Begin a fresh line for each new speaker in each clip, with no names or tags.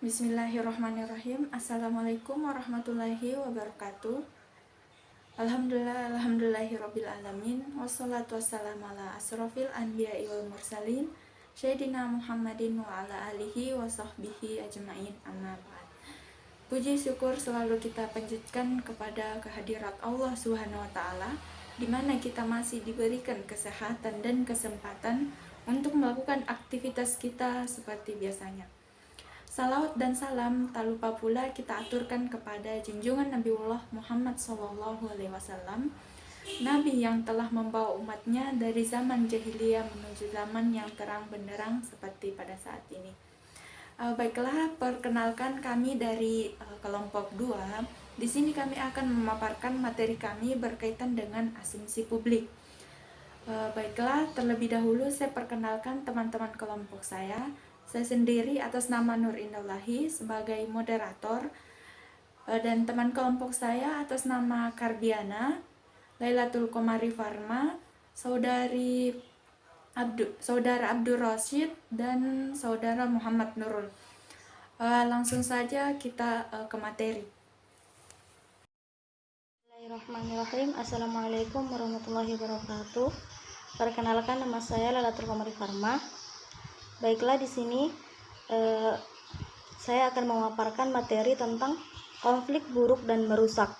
Bismillahirrahmanirrahim. Assalamualaikum warahmatullahi wabarakatuh. Alhamdulillahirabbil alamin. Wassalatu wassalamu ala asrofil anbiya'i wal mursalin Sayyidina Muhammadin wa ala alihi wa sahbihi ajma'in, amma ba'd. Puji syukur selalu kita panjatkan kepada kehadirat Allah Subhanahu wa taala, di mana kita masih diberikan kesehatan dan kesempatan untuk melakukan aktivitas kita seperti biasanya. Salawat dan salam tak lupa pula kita aturkan kepada junjungan Nabiullah Muhammad SAW, Nabi yang telah membawa umatnya dari zaman jahiliyah menuju zaman yang terang benderang seperti pada saat ini. Baiklah, perkenalkan kami dari kelompok 2. Di sini kami akan memaparkan materi kami berkaitan dengan asumsi publik. Baiklah, terlebih dahulu saya perkenalkan teman-teman kelompok saya. Saya sendiri atas nama Nur Indallahi sebagai moderator, dan teman kelompok saya atas nama Kardiana, Lailatul Qomari Farma, Saudara Abdul Rashid, dan Saudara Muhammad Nurul. Langsung saja kita ke materi.
Bismillahirrahmanirrahim. Assalamualaikum warahmatullahi wabarakatuh. Perkenalkan, nama saya Lailatul Qomari Farma. Baiklah, di sini saya akan memaparkan materi tentang konflik buruk dan merusak.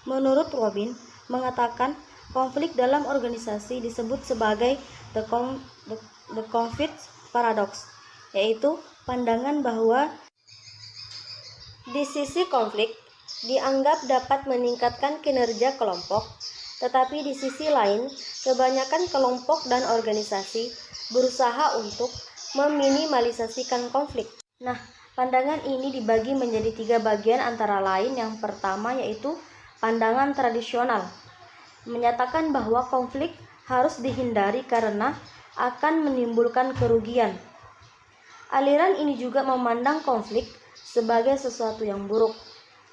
Menurut Robin mengatakan konflik dalam organisasi disebut sebagai the conflict paradox, yaitu pandangan bahwa di sisi konflik dianggap dapat meningkatkan kinerja kelompok, tetapi di sisi lain kebanyakan kelompok dan organisasi berusaha untuk meminimalisasikan konflik. Nah, pandangan ini dibagi menjadi 3 bagian, antara lain yang pertama yaitu pandangan tradisional, menyatakan bahwa konflik harus dihindari karena akan menimbulkan kerugian. Aliran ini juga memandang konflik sebagai sesuatu yang buruk,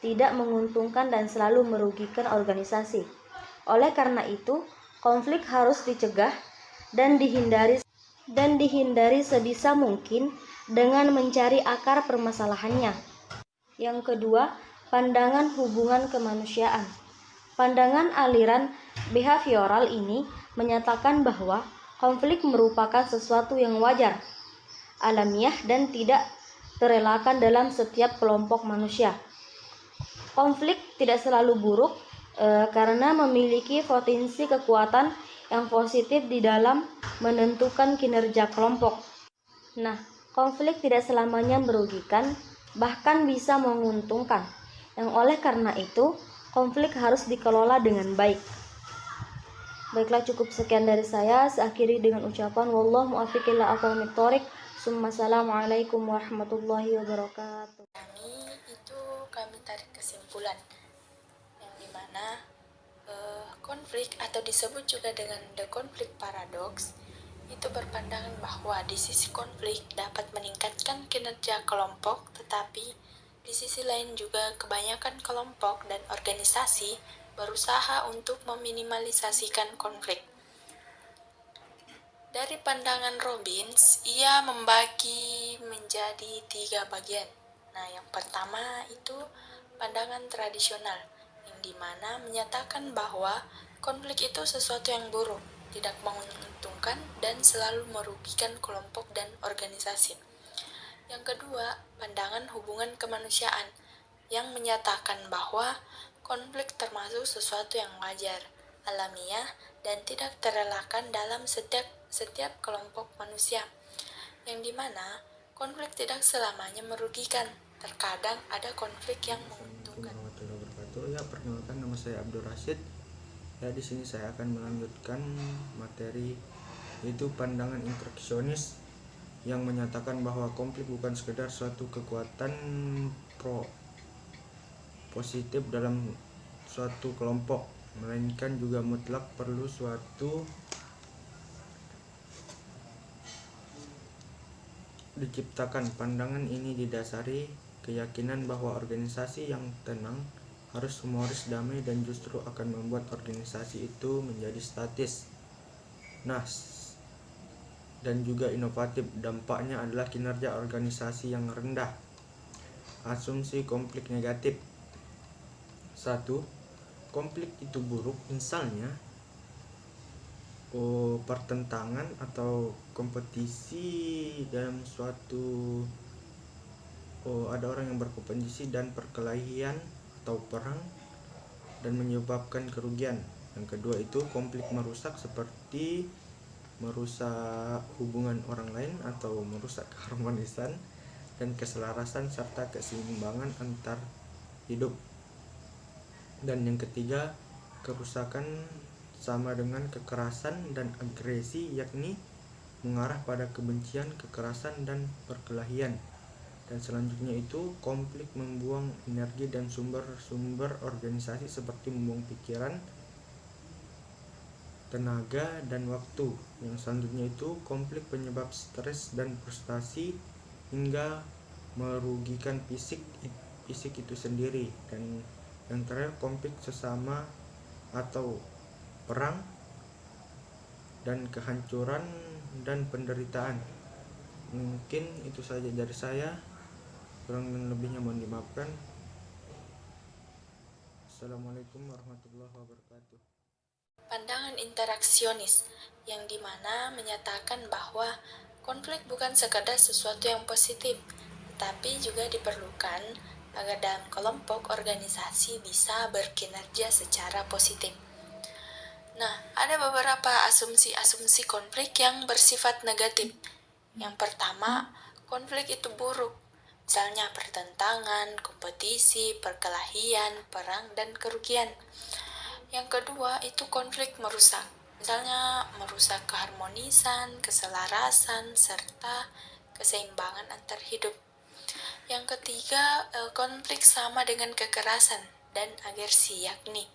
tidak menguntungkan dan selalu merugikan organisasi. Oleh karena itu, konflik harus dicegah dan dihindari sebisa mungkin dengan mencari akar permasalahannya. Yang kedua, pandangan hubungan kemanusiaan. Pandangan aliran behavioral ini menyatakan bahwa konflik merupakan sesuatu yang wajar, alamiah, dan tidak terelakkan dalam setiap kelompok manusia. Konflik tidak selalu buruk karena memiliki potensi kekuatan yang positif di dalam menentukan kinerja kelompok. Nah, konflik tidak selamanya merugikan, bahkan bisa menguntungkan. Yang oleh karena itu, konflik harus dikelola dengan baik. Baiklah, cukup sekian dari saya. Saya akhiri dengan ucapan wallahu muwaffiq ila aqwamit thoriq. Assalamualaikum warahmatullahi wabarakatuh.
Kami tarik kesimpulan yang dimana konflik atau disebut juga dengan the conflict paradox itu berpandangan bahwa di sisi konflik dapat meningkatkan kinerja kelompok, tetapi di sisi lain juga kebanyakan kelompok dan organisasi berusaha untuk meminimalisasikan konflik. Dari pandangan Robbins, ia membagi menjadi 3 bagian. Nah, yang pertama itu pandangan tradisional, yang dimana menyatakan bahwa konflik itu sesuatu yang buruk, tidak menguntungkan, dan selalu merugikan kelompok dan organisasi. Yang kedua, pandangan hubungan kemanusiaan, yang menyatakan bahwa konflik termasuk sesuatu yang wajar, alamiah, dan tidak terelakkan dalam setiap kelompok manusia, yang dimana konflik tidak selamanya merugikan. Terkadang ada konflik yang menguntungkan.
Ya, perkenalkan, nama saya Abdul Rashid. Ya, di sini saya akan melanjutkan materi yaitu pandangan interaksionis yang menyatakan bahwa konflik bukan sekedar suatu kekuatan positif dalam suatu kelompok, melainkan juga mutlak perlu suatu diciptakan. Pandangan ini didasari keyakinan bahwa organisasi yang tenang harus humoris, damai, dan justru akan membuat organisasi itu menjadi statis, dan juga inovatif. Dampaknya adalah kinerja organisasi yang rendah Asumsi konflik negatif. 1. Konflik itu buruk, misalnya pertentangan atau kompetisi dalam suatu ada orang yang berkompetisi dan perkelahian atau perang dan menyebabkan kerugian. Yang kedua itu konflik merusak, seperti merusak hubungan orang lain atau merusak keharmonisan dan keselarasan serta keseimbangan antar hidup. Dan yang ketiga, kerusakan sama dengan kekerasan dan agresi, yakni mengarah pada kebencian, kekerasan, dan perkelahian. Dan selanjutnya itu konflik membuang energi dan sumber-sumber organisasi, seperti membuang pikiran, tenaga, dan waktu. Yang selanjutnya itu konflik penyebab stres dan frustasi hingga merugikan fisik itu sendiri. Dan yang terakhir konflik sesama atau perang dan kehancuran dan penderitaan. Mungkin itu saja dari saya, kurang dan lebihnya mohon dimaafkan. Assalamualaikum warahmatullahi wabarakatuh.
Pandangan interaksionis, yang dimana menyatakan bahwa konflik bukan sekadar sesuatu yang positif, tetapi juga diperlukan agar dalam kelompok organisasi bisa berkinerja secara positif. Nah, ada beberapa asumsi-asumsi konflik yang bersifat negatif. Yang pertama, konflik itu buruk. Misalnya pertentangan, kompetisi, perkelahian, perang, dan kerugian. Yang kedua, itu konflik merusak. Misalnya merusak keharmonisan, keselarasan, serta keseimbangan antar hidup. Yang ketiga, konflik sama dengan kekerasan dan agresi, yakni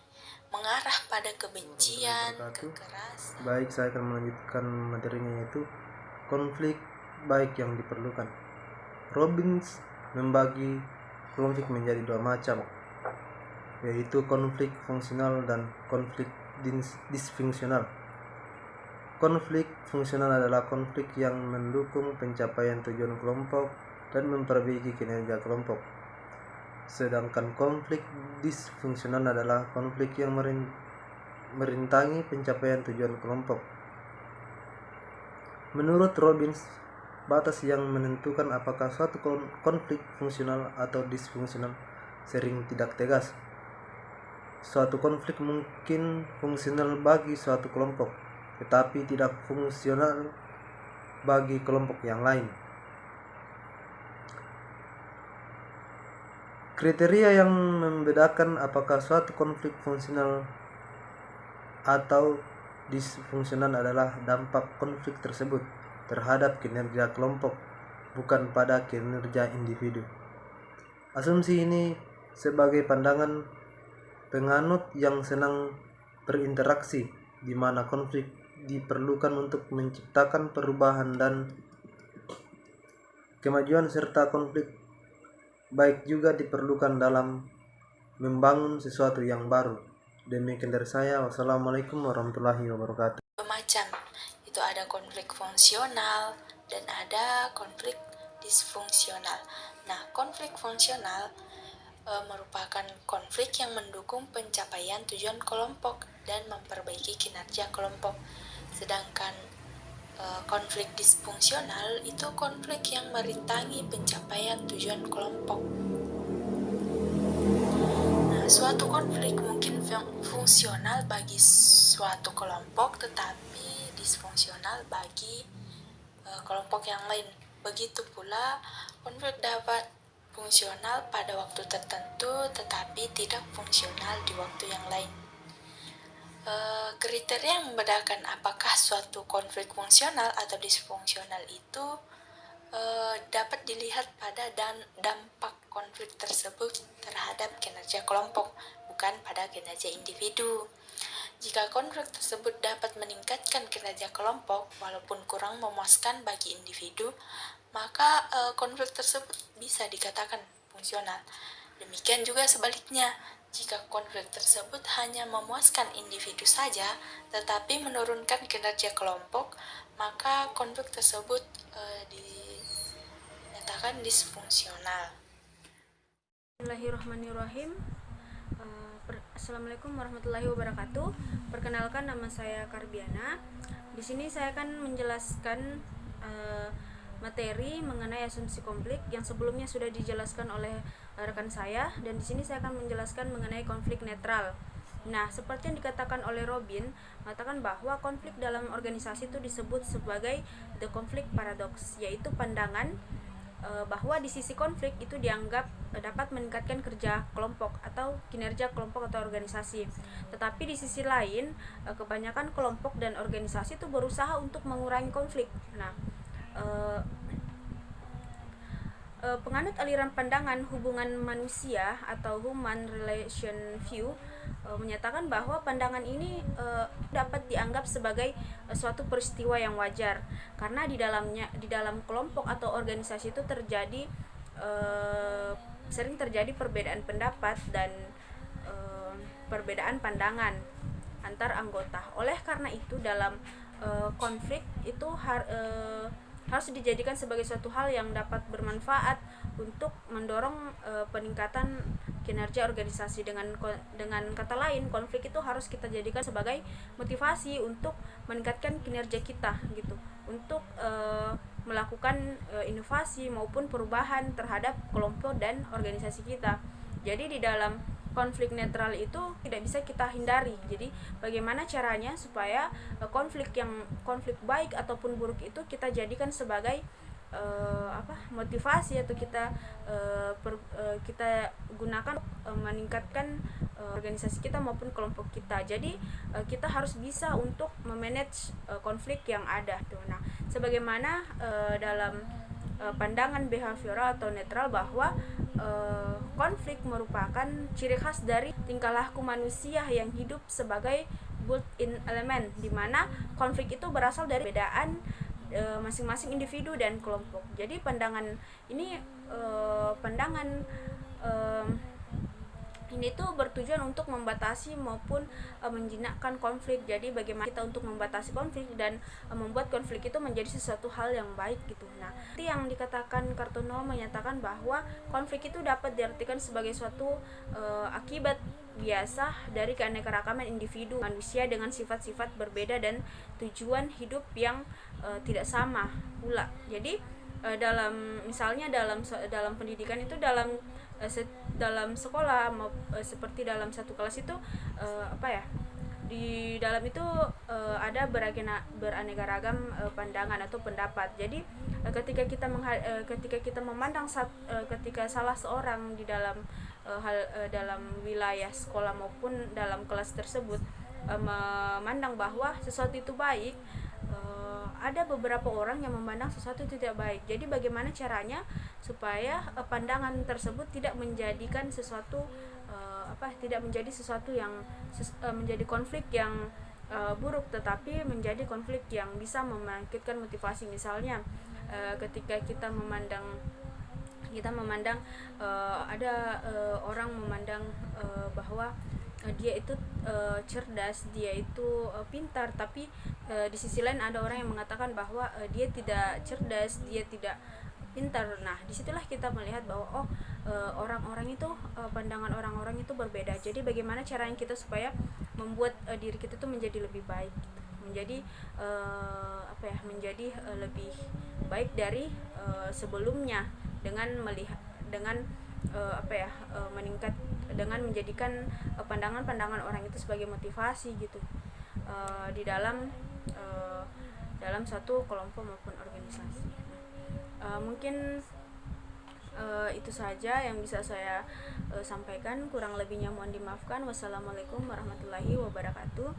mengarah pada kebencian, kekerasan.
Baik, saya akan melanjutkan materinya, yaitu konflik baik yang diperlukan. Robbins membagi konflik menjadi dua macam, yaitu konflik fungsional dan konflik disfungsional. Konflik fungsional adalah konflik yang mendukung pencapaian tujuan kelompok dan memperbaiki kinerja kelompok. Sedangkan konflik disfungsional adalah konflik yang merintangi pencapaian tujuan kelompok. Menurut Robbins, batas yang menentukan apakah suatu konflik fungsional atau disfungsional sering tidak tegas. Suatu konflik mungkin fungsional bagi suatu kelompok, tetapi tidak fungsional bagi kelompok yang lain. Kriteria yang membedakan apakah suatu konflik fungsional atau disfungsional adalah dampak konflik tersebut terhadap kinerja kelompok, bukan pada kinerja individu. Asumsi ini sebagai pandangan penganut yang senang berinteraksi, di mana konflik diperlukan untuk menciptakan perubahan dan kemajuan, serta konflik baik juga diperlukan dalam membangun sesuatu yang baru. Demikian dari saya. Wassalamualaikum warahmatullahi wabarakatuh.
Macam itu ada konflik fungsional dan ada konflik disfungsional. Nah, konflik fungsional merupakan konflik yang mendukung pencapaian tujuan kelompok dan memperbaiki kinerja kelompok. Sedangkan konflik disfungsional itu konflik yang merintangi pencapaian tujuan kelompok. Nah, suatu konflik mungkin fungsional bagi suatu kelompok, tetapi disfungsional bagi kelompok yang lain. Begitu pula konflik dapat fungsional pada waktu tertentu, tetapi tidak fungsional di waktu yang lain. Kriteria yang membedakan apakah suatu konflik fungsional atau disfungsional itu dapat dilihat pada dampak konflik tersebut terhadap kinerja kelompok, bukan pada kinerja individu. Jika konflik tersebut dapat meningkatkan kinerja kelompok walaupun kurang memuaskan bagi individu, maka konflik tersebut bisa dikatakan fungsional. Demikian juga sebaliknya, jika konflik tersebut hanya memuaskan individu saja, tetapi menurunkan kinerja kelompok, maka konflik tersebut dinyatakan disfungsional.
Bismillahirrahmanirrahim. Assalamualaikum warahmatullahi wabarakatuh. Perkenalkan, nama saya Karbiana. Di sini saya akan menjelaskan materi mengenai asumsi konflik yang sebelumnya sudah dijelaskan oleh rekan saya, dan di sini saya akan menjelaskan mengenai konflik netral. Nah, seperti yang dikatakan oleh Robin, mengatakan bahwa konflik dalam organisasi itu disebut sebagai the conflict paradox, yaitu pandangan bahwa di sisi konflik itu dianggap dapat meningkatkan kerja kelompok atau kinerja kelompok atau organisasi. Tetapi di sisi lain, kebanyakan kelompok dan organisasi itu berusaha untuk mengurangi konflik. Nah, penganut aliran pandangan hubungan manusia atau human relation view menyatakan bahwa pandangan ini dapat dianggap sebagai suatu peristiwa yang wajar, karena di dalam kelompok atau organisasi itu sering terjadi perbedaan pendapat dan perbedaan pandangan antar anggota. Oleh karena itu, dalam konflik itu harus dijadikan sebagai suatu hal yang dapat bermanfaat untuk mendorong peningkatan kinerja organisasi. Dengan kata lain, konflik itu harus kita jadikan sebagai motivasi untuk meningkatkan kinerja kita gitu, untuk melakukan inovasi maupun perubahan terhadap kelompok dan organisasi kita. Jadi di dalam konflik netral itu tidak bisa kita hindari. Jadi bagaimana caranya supaya konflik baik ataupun buruk itu kita jadikan sebagai motivasi, atau kita gunakan meningkatkan organisasi kita maupun kelompok kita. Jadi kita harus bisa untuk memanage konflik yang ada. Nah, sebagaimana dalam pandangan behavioral atau netral bahwa konflik merupakan ciri khas dari tingkah laku manusia yang hidup sebagai built-in element, di mana konflik itu berasal dari perbedaan masing-masing individu dan kelompok. Jadi pandangan ini ini tuh bertujuan untuk membatasi maupun menjinakkan konflik. Jadi bagaimana kita untuk membatasi konflik dan membuat konflik itu menjadi sesuatu hal yang baik gitu. Nah, itu yang dikatakan Kartono menyatakan bahwa konflik itu dapat diartikan sebagai suatu akibat biasa dari keanekaragaman individu manusia dengan sifat-sifat berbeda dan tujuan hidup yang tidak sama pula. Jadi misalnya dalam pendidikan itu, dalam sekolah seperti dalam satu kelas itu di dalam itu ada beraneka ragam pandangan atau pendapat. Jadi ketika kita memandang ketika salah seorang di dalam dalam wilayah sekolah maupun dalam kelas tersebut memandang bahwa sesuatu itu baik, ada beberapa orang yang memandang sesuatu itu tidak baik. Jadi bagaimana caranya supaya pandangan tersebut tidak menjadikan sesuatu yang menjadi konflik yang buruk, tetapi menjadi konflik yang bisa membangkitkan motivasi. Misalnya ketika kita memandang ada orang memandang bahwa dia itu cerdas, dia itu pintar, tapi di sisi lain ada orang yang mengatakan bahwa dia tidak cerdas, dia tidak pintar. Nah, disitulah kita melihat bahwa orang-orang itu pandangan orang-orang itu berbeda. Jadi bagaimana caranya kita supaya membuat diri kita itu menjadi lebih baik gitu. Menjadi lebih baik dari sebelumnya, dengan meningkat, dengan menjadikan pandangan-pandangan orang itu sebagai motivasi gitu di dalam satu kelompok maupun organisasi. Mungkin itu saja yang bisa saya sampaikan, kurang lebihnya mohon dimaafkan. Wassalamualaikum warahmatullahi wabarakatuh.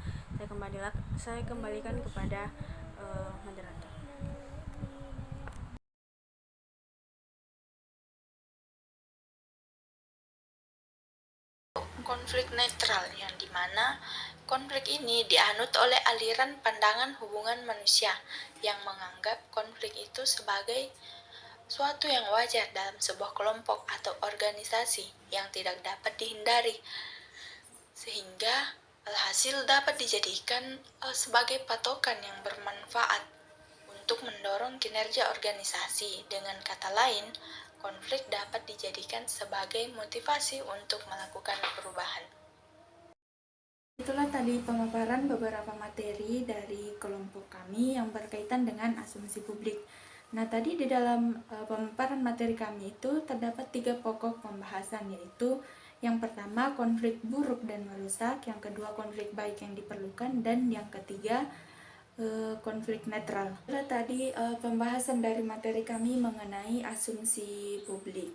Saya kembalikan kepada moderator.
Konflik netral, yang dimana konflik ini dianut oleh aliran pandangan hubungan manusia yang menganggap konflik itu sebagai suatu yang wajar dalam sebuah kelompok atau organisasi yang tidak dapat dihindari, sehingga hasil dapat dijadikan sebagai patokan yang bermanfaat untuk mendorong kinerja organisasi. Dengan kata lain, konflik dapat dijadikan sebagai motivasi untuk melakukan perubahan. Itulah tadi pemaparan beberapa materi dari kelompok kami yang berkaitan dengan asumsi publik. Nah, tadi di dalam pemaparan materi kami itu terdapat 3 pokok pembahasan, yaitu yang pertama konflik buruk dan merusak, yang kedua konflik baik yang diperlukan, dan yang ketiga konflik netral. Tadi pembahasan dari materi kami mengenai asumsi publik.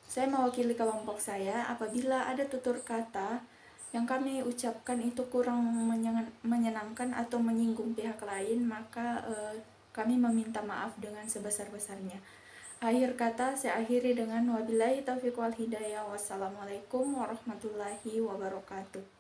Saya mewakili kelompok saya, apabila ada tutur kata yang kami ucapkan itu kurang menyenangkan atau menyinggung pihak lain, maka kami meminta maaf dengan sebesar-besarnya. Akhir kata saya akhiri dengan wabillahi taufiq wal hidayah. Wassalamualaikum warahmatullahi wabarakatuh.